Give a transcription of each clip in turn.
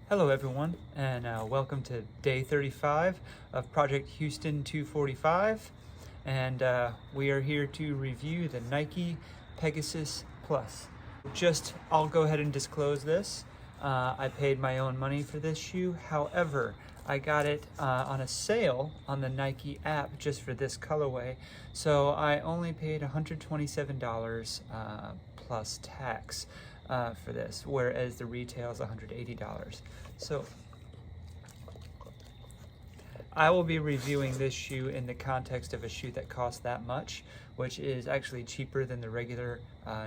Hello everyone, and welcome to day 35 of Project Houston 245, and we are here to review the Nike Pegasus Plus. I'll go ahead and disclose this. I paid my own money for this shoe. However, I got it on a sale on the Nike app just for this colorway, so I only paid $127 plus tax for this, whereas the retail is $180. So I will be reviewing this shoe in the context of a shoe that costs that much, which is actually cheaper than the regular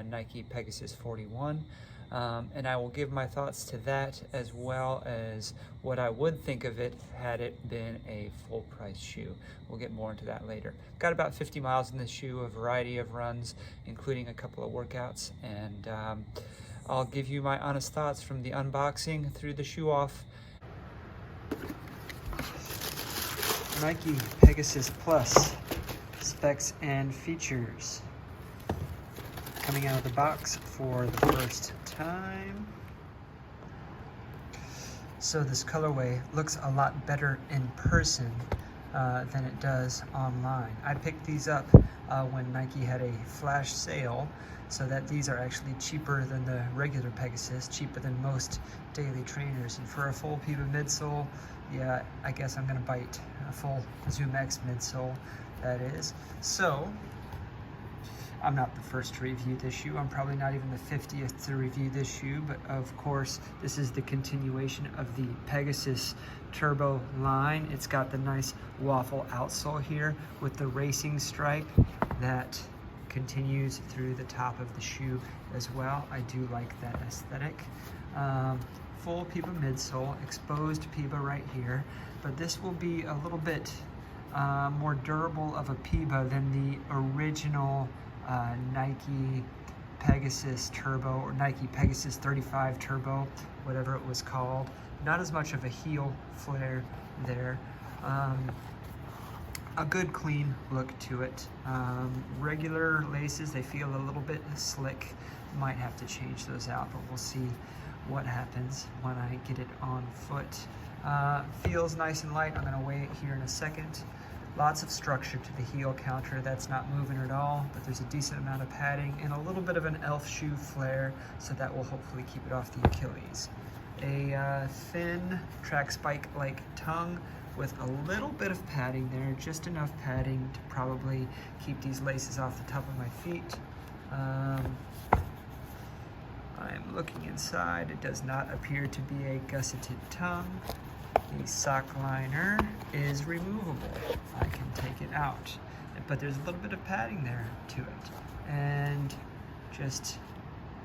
Nike Pegasus 41. And I will give my thoughts to that, as well as what I would think of it had it been a full price shoe. We'll get more into that later. Got about 50 miles in this shoe, a variety of runs, including a couple of workouts, and I'll give you my honest thoughts from the unboxing through the shoe off. Nike Pegasus Plus specs and features. Coming out of the box for the first time. So this colorway looks a lot better in person than it does online. I picked these up when Nike had a flash sale, so that these are actually cheaper than the regular Pegasus, cheaper than most daily trainers. And for a full Peba midsole, yeah, I guess I'm gonna bite. A full Zoom X midsole, that is. So, I'm not the first to review this shoe. I'm probably not even the 50th to review this shoe, but of course, this is the continuation of the Pegasus Turbo line. It's got the nice waffle outsole here with the racing stripe that continues through the top of the shoe as well. I do like that aesthetic. Full Peba midsole, exposed Peba right here, but this will be a little bit more durable of a Peba than the original Nike Pegasus Turbo, or Nike Pegasus 35 Turbo, whatever it was called. Not as much of a heel flare there. A good clean look to it. Regular laces, they feel a little bit slick. Might have to change those out, but we'll see what happens when I get it on foot. Feels nice and light. I'm gonna weigh it here in a second. Lots of structure to the heel counter. That's not moving at all, but there's a decent amount of padding and a little bit of an elf shoe flare, so that will hopefully keep it off the Achilles. A thin track spike-like tongue with a little bit of padding there, just enough padding to probably keep these laces off the top of my feet. I'm looking inside. It does not appear to be a gusseted tongue. The sock liner is removable. I can take it out, but there's a little bit of padding there to it, and just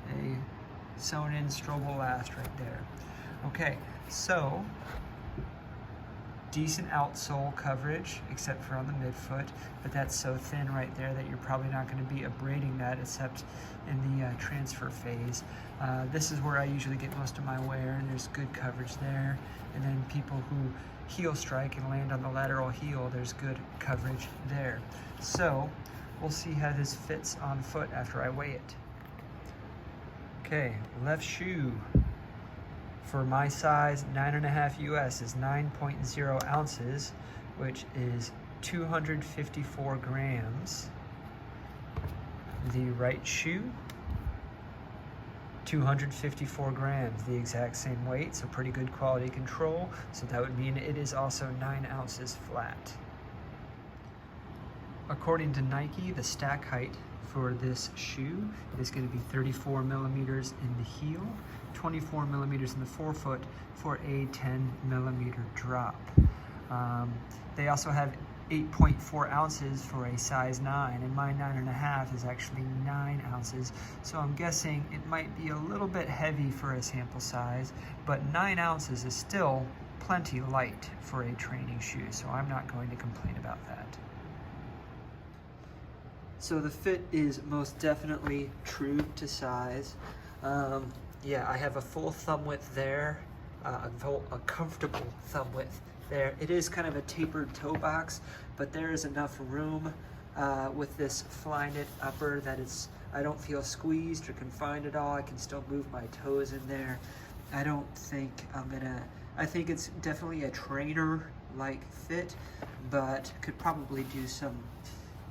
a sewn-in strobo last right there. Okay, so decent outsole coverage, except for on the midfoot, but that's so thin right there that you're probably not going to be abrading that except in the transfer phase. This is where I usually get most of my wear, and there's good coverage there. And then people who heel strike and land on the lateral heel, there's good coverage there. So we'll see how this fits on foot after I weigh it. Okay, left shoe for my size, 9.5 US, is 9.0 ounces, which is 254 grams. The right shoe, 254 grams, the exact same weight, so pretty good quality control. So that would mean it is also 9 ounces flat. According to Nike, the stack height for this shoe is going to be 34 millimeters in the heel, 24 millimeters in the forefoot for a 10 millimeter drop. They also have 8.4 ounces for a size 9, and my 9.5 is actually 9 ounces, so I'm guessing it might be a little bit heavy for a sample size, but 9 ounces is still plenty light for a training shoe, so I'm not going to complain about that. So the fit is most definitely true to size. Yeah, I have a full thumb width there, a comfortable thumb width there. It is kind of a tapered toe box, but there is enough room with this Flyknit upper that I don't feel squeezed or confined at all. I can still move my toes in there. I don't think I'm gonna, I think it's definitely a trainer-like fit, but could probably do some,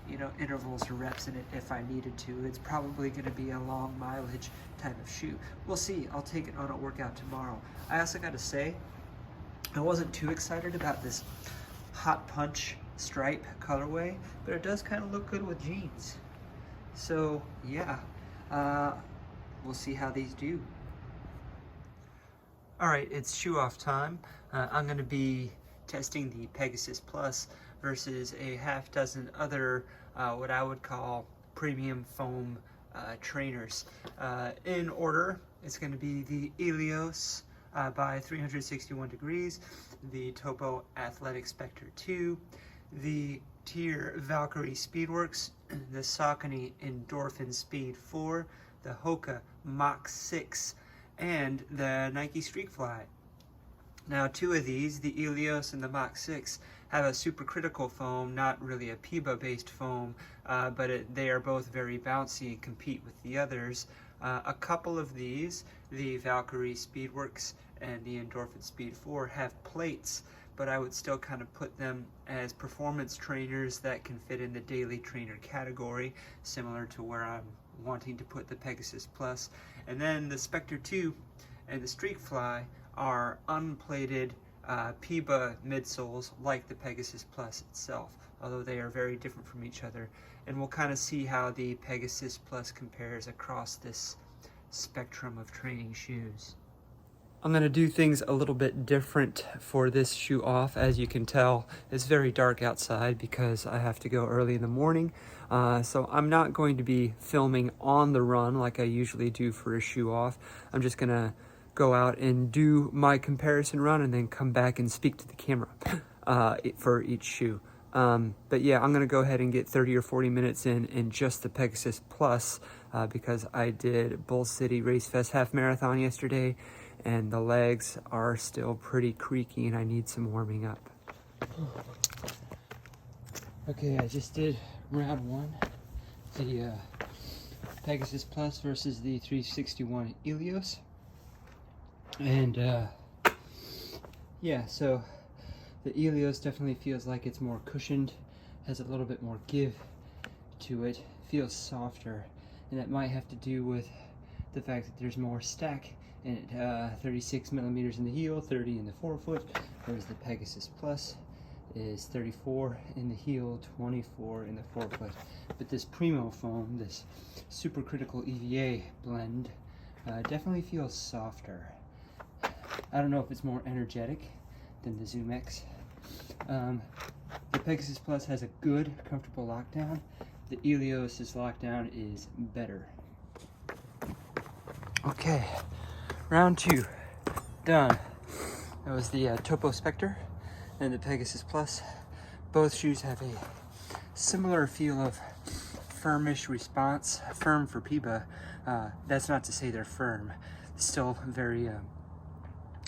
you know, intervals or reps in it if I needed to. It's probably gonna be a long mileage type of shoe. We'll see, I'll take it on a workout tomorrow. I also gotta say, I wasn't too excited about this Hot Punch stripe colorway, but it does kind of look good with jeans. So yeah, we'll see how these do. All right, it's shoe off time. I'm gonna be testing the Pegasus Plus versus a half dozen other what I would call premium foam trainers. In order, it's gonna be the Eleos by 361 degrees, the Topo Specter 2, the TYR Valkyrie Speedworks, the Saucony Endorphin Speed 4, the Hoka Mach 6, and the Nike StreakFly. Now, two of these, the Eleos and the Mach 6, have a supercritical foam, not really a PEBA-based foam, but they are both very bouncy and compete with the others. A couple of these, the Valkyrie Speedworks and the Endorphin Speed 4, have plates, but I would still kind of put them as performance trainers that can fit in the daily trainer category, similar to where I'm wanting to put the Pegasus Plus. And then the Spectre 2 and the StreakFly are unplated PEBA midsoles like the Pegasus Plus itself, although they are very different from each other. And we'll kind of see how the Pegasus Plus compares across this spectrum of training shoes. I'm going to do things a little bit different for this shoe off. As you can tell, it's very dark outside because I have to go early in the morning. So I'm not going to be filming on the run like I usually do for a shoe off. I'm just going to go out and do my comparison run and then come back and speak to the camera for each shoe. But yeah, I'm going to go ahead and get 30 or 40 minutes in just the Pegasus Plus because I did Bull City Race Fest half marathon yesterday, and the legs are still pretty creaky and I need some warming up. Okay, I just did round one, the Pegasus Plus versus the 361 Eleos. And yeah, so the Eleos definitely feels like it's more cushioned, has a little bit more give to it, feels softer, and that might have to do with the fact that there's more stack in it. 36 millimeters in the heel, 30 in the forefoot, whereas the Pegasus Plus is 34 in the heel, 24 in the forefoot. But this Primo foam, this supercritical EVA blend, definitely feels softer. I don't know if it's more energetic than the Zoom X. The Pegasus Plus has a good, comfortable lockdown. The Eleos' lockdown is better. Okay, round two, done. That was the Topo Specter and the Pegasus Plus. Both shoes have a similar feel of firmish response. Firm for PEBA. That's not to say they're firm. Still very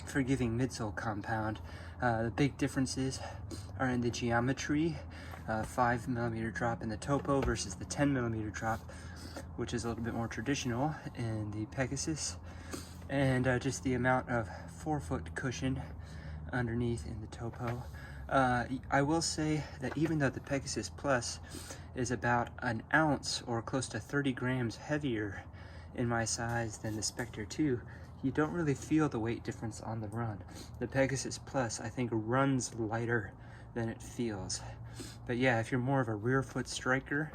forgiving midsole compound. The big differences are in the geometry. 5 millimeter drop in the Topo versus the 10 millimeter drop, which is a little bit more traditional in the Pegasus, and just the amount of forefoot cushion underneath in the Topo. I will say that even though the Pegasus Plus is about an ounce or close to 30 grams heavier in my size than the Spectre 2, you don't really feel the weight difference on the run. The Pegasus Plus, I think, runs lighter than it feels. But yeah, if you're more of a rear foot striker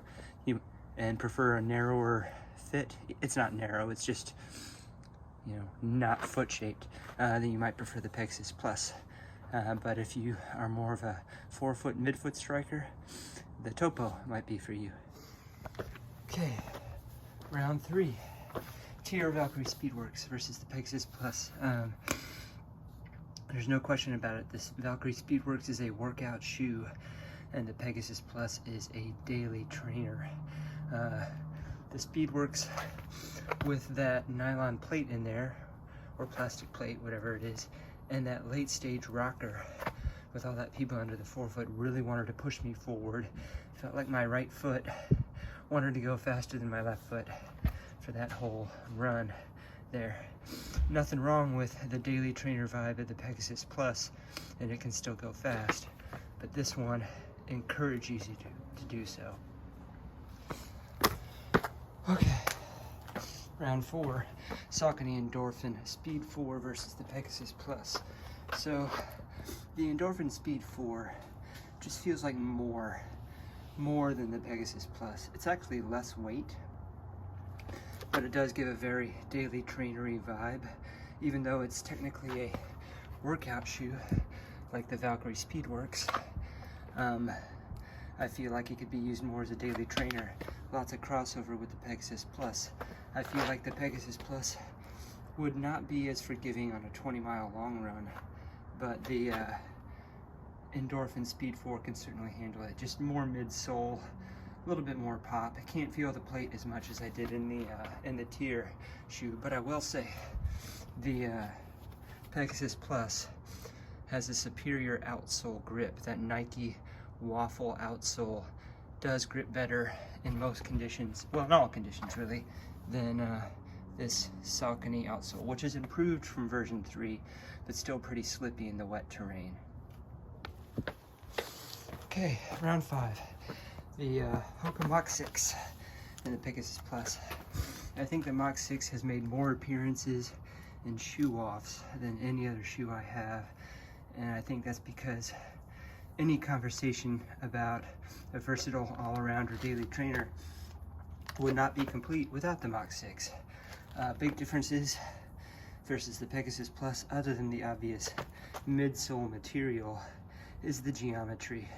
and prefer a narrower fit, it's not narrow, it's just, you know, not foot shaped, then you might prefer the Pegasus Plus. But if you are more of a forefoot, midfoot striker, the Topo might be for you. Okay, round three. TYR Valkyrie Speedworks versus the Pegasus Plus. There's no question about it. This Valkyrie Speedworks is a workout shoe, and the Pegasus Plus is a daily trainer. The Speedworks, with that nylon plate in there, or plastic plate, whatever it is, and that late stage rocker with all that PEBA under the forefoot, really wanted to push me forward. Felt like my right foot wanted to go faster than my left foot for that whole run. there. Nothing wrong with the daily trainer vibe of the Pegasus Plus, and it can still go fast, but this one encourages you to do so. Okay, round 4, Saucony Endorphin Speed 4 versus the Pegasus Plus. So the Endorphin Speed 4 just feels like more than the Pegasus Plus. It's actually less weight, but it does give a very daily trainery vibe, even though it's technically a workout shoe like the Valkyrie Speedworks. I feel like it could be used more as a daily trainer. Lots of crossover with the Pegasus Plus. I feel like the Pegasus Plus would not be as forgiving on a 20-mile long run, but the Endorphin Speed 4 can certainly handle it. Just more midsole, a little bit more pop. I can't feel the plate as much as I did in the TYR shoe, but I will say the Pegasus Plus has a superior outsole grip. That Nike waffle outsole does grip better in most conditions, well, in all conditions really, than this Saucony outsole, which is improved from version 3, but still pretty slippy in the wet terrain. Okay, round 5. The Hoka Mach 6 and the Pegasus Plus. I think the Mach 6 has made more appearances in shoe-offs than any other shoe I have, and I think that's because any conversation about a versatile all-around or daily trainer would not be complete without the Mach 6. Big differences versus the Pegasus Plus, other than the obvious midsole material, is the geometry.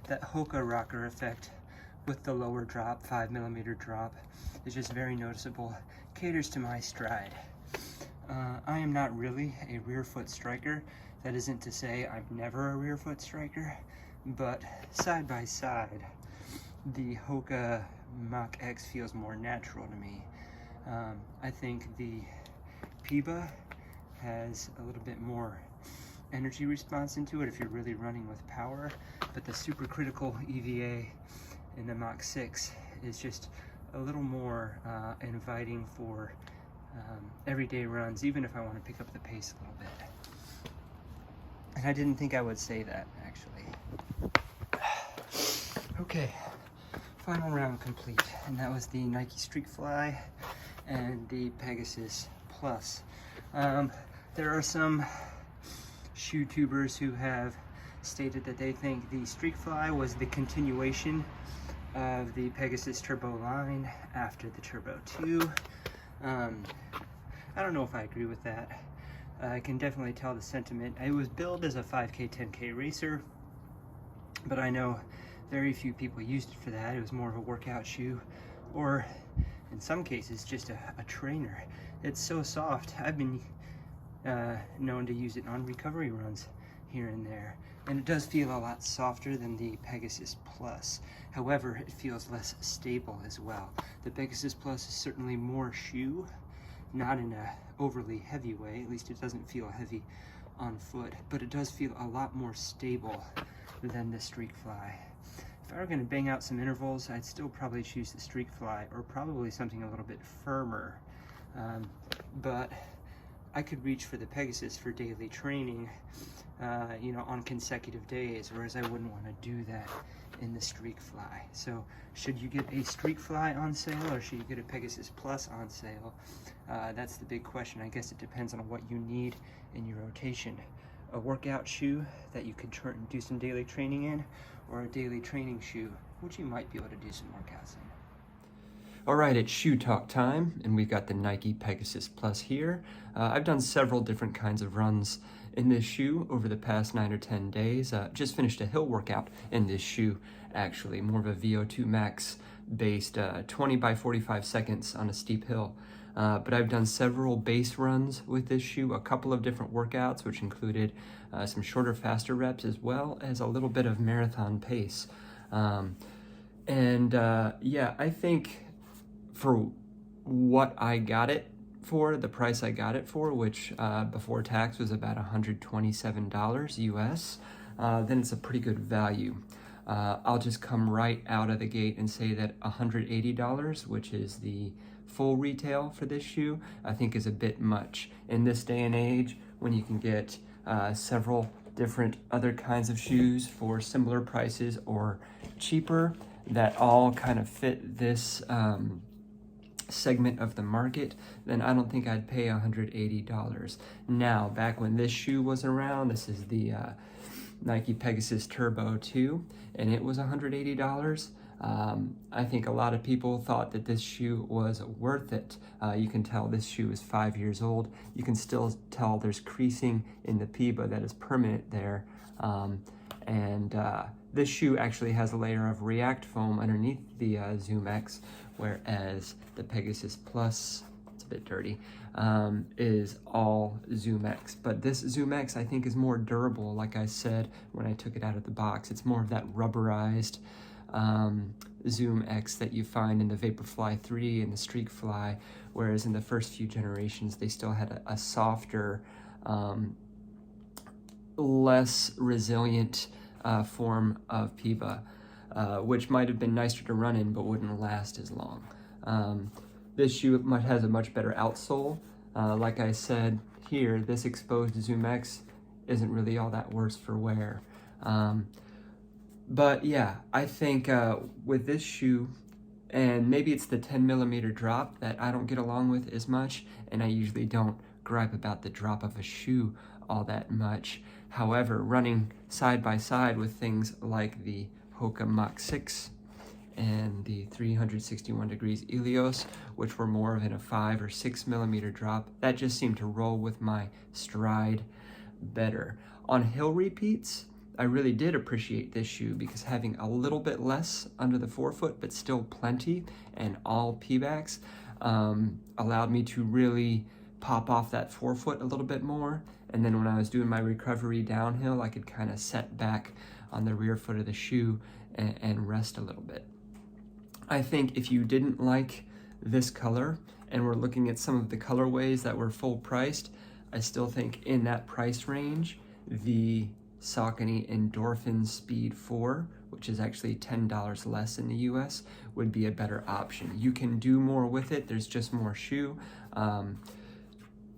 That Hoka rocker effect with the lower drop, 5mm drop, is just very noticeable. Caters to my stride. I am not really a rear foot striker. That isn't to say I'm never a rear foot striker, but side by side, the Hoka Mach X feels more natural to me. I think the Peba has a little bit more energy response into it if you're really running with power, but the supercritical EVA in the Mach 6 is just a little more inviting for everyday runs, even if I want to pick up the pace a little bit. And I didn't think I would say that, actually. Okay, final round complete, and that was the Nike StreakFly and the Pegasus Plus. There are some shoe tubers who have stated that they think the StreakFly was the continuation of the Pegasus Turbo line after the Turbo 2. I don't know if I agree with that. I can definitely tell the sentiment. It was billed as a 5K, 10K racer, but I know very few people used it for that. It was more of a workout shoe, or in some cases, just a trainer. It's so soft. I've been known to use it on recovery runs here and there, and it does feel a lot softer than the Pegasus Plus. However, it feels less stable as well. The Pegasus Plus is certainly more shoe, not in a overly heavy way. At least it doesn't feel heavy on foot, but it does feel a lot more stable than the StreakFly. If I were going to bang out some intervals, I'd still probably choose the StreakFly, or probably something a little bit firmer. But I could reach for the Pegasus for daily training, you know, on consecutive days, whereas I wouldn't want to do that in the StreakFly. So should you get a StreakFly on sale, or should you get a Pegasus Plus on sale? That's the big question. I guess it depends on what you need in your rotation. A workout shoe that you could do some daily training in, or a daily training shoe, which you might be able to do some workouts in. All right, it's shoe talk time, and we've got the Nike Pegasus Plus here. I've done several different kinds of runs in this shoe over the past 9 or 10 days. Just finished a hill workout in this shoe, actually, more of a VO2 max based 20 by 45 seconds on a steep hill. But I've done several base runs with this shoe, a couple of different workouts, which included some shorter, faster reps, as well as a little bit of marathon pace. Yeah, I think for what I got it for, the price I got it for, which before tax was about $127 US, then it's a pretty good value. I'll just come right out of the gate and say that $180, which is the full retail for this shoe, I think is a bit much. In this day and age, when you can get several different other kinds of shoes for similar prices or cheaper that all kind of fit this segment of the market, then I don't think I'd pay $180. Now, back when this shoe was around, this is the Nike Pegasus Turbo 2, and it was $180. I think a lot of people thought that this shoe was worth it. You can tell this shoe is 5 years old. You can still tell there's creasing in the PIBA that is permanent there. This shoe actually has a layer of React foam underneath the Zoom X, whereas the Pegasus Plus, it's a bit dirty, is all Zoom X. But this Zoom X I think is more durable, like I said when I took it out of the box. It's more of that rubberized Zoom X that you find in the Vaporfly 3 and the StreakFly, whereas in the first few generations they still had a softer, less resilient form of PIBA, which might have been nicer to run in but wouldn't last as long. This shoe has a much better outsole. Like I said here, this exposed Zoom X isn't really all that worse for wear. But yeah, I think with this shoe, and maybe it's the 10mm drop that I don't get along with as much, and I usually don't gripe about the drop of a shoe all that much. However, running side by side with things like the Hoka Mach 6 and the 361 degrees Eleos, which were more of in a 5 or 6mm drop, that just seemed to roll with my stride better. On hill repeats, I really did appreciate this shoe because having a little bit less under the forefoot, but still plenty, and all P-backs, allowed me to really pop off that forefoot a little bit more. And then when I was doing my recovery downhill, I could kind of set back on the rear foot of the shoe and rest a little bit. I think if you didn't like this color and we're looking at some of the colorways that were full priced, I still think in that price range, the Saucony Endorphin Speed 4, which is actually $10 less in the US, would be a better option. You can do more with it, there's just more shoe.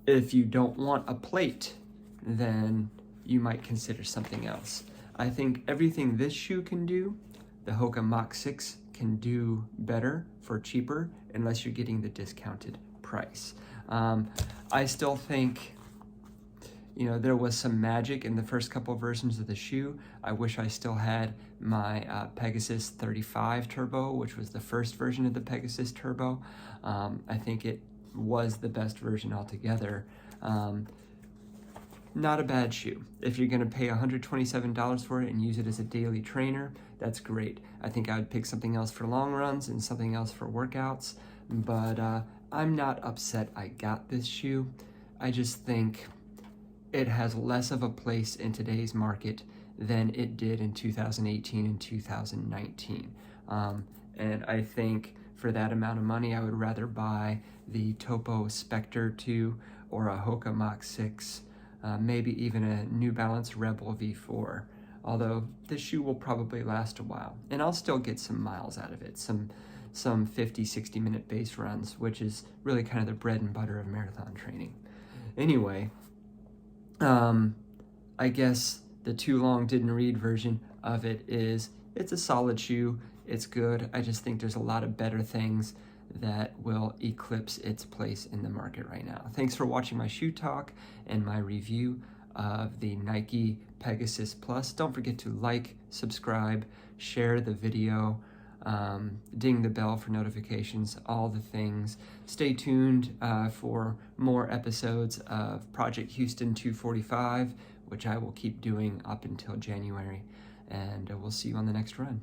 If you don't want a plate, then you might consider something else. I think everything this shoe can do, the Hoka Mach 6 can do better for cheaper, unless you're getting the discounted price. I still think, you know, there was some magic in the first couple of versions of the shoe. I wish I still had my Pegasus 35 Turbo, which was the first version of the Pegasus Turbo. I think it was the best version altogether. Not a bad shoe. If you're gonna pay $127 for it and use it as a daily trainer, that's great. I think I would pick something else for long runs and something else for workouts, but I'm not upset I got this shoe. I just think it has less of a place in today's market than it did in 2018 and 2019. And I think for that amount of money, I would rather buy the Topo Specter 2 or a Hoka Mach 6, maybe even a New Balance Rebel V4. Although this shoe will probably last a while, and I'll still get some miles out of it, some 50-60 minute base runs, which is really kind of the bread and butter of marathon training. Anyway, I guess the too long didn't read version of it is, it's a solid shoe, it's good. I just think there's a lot of better things that will eclipse its place in the market right now. Thanks for watching my shoe talk and my review of the Nike Pegasus Plus. Don't forget to like, subscribe, share the video, ding the bell for notifications, all the things. Stay tuned for more episodes of Project Houston 245, which I will keep doing up until January, and we'll see you on the next run.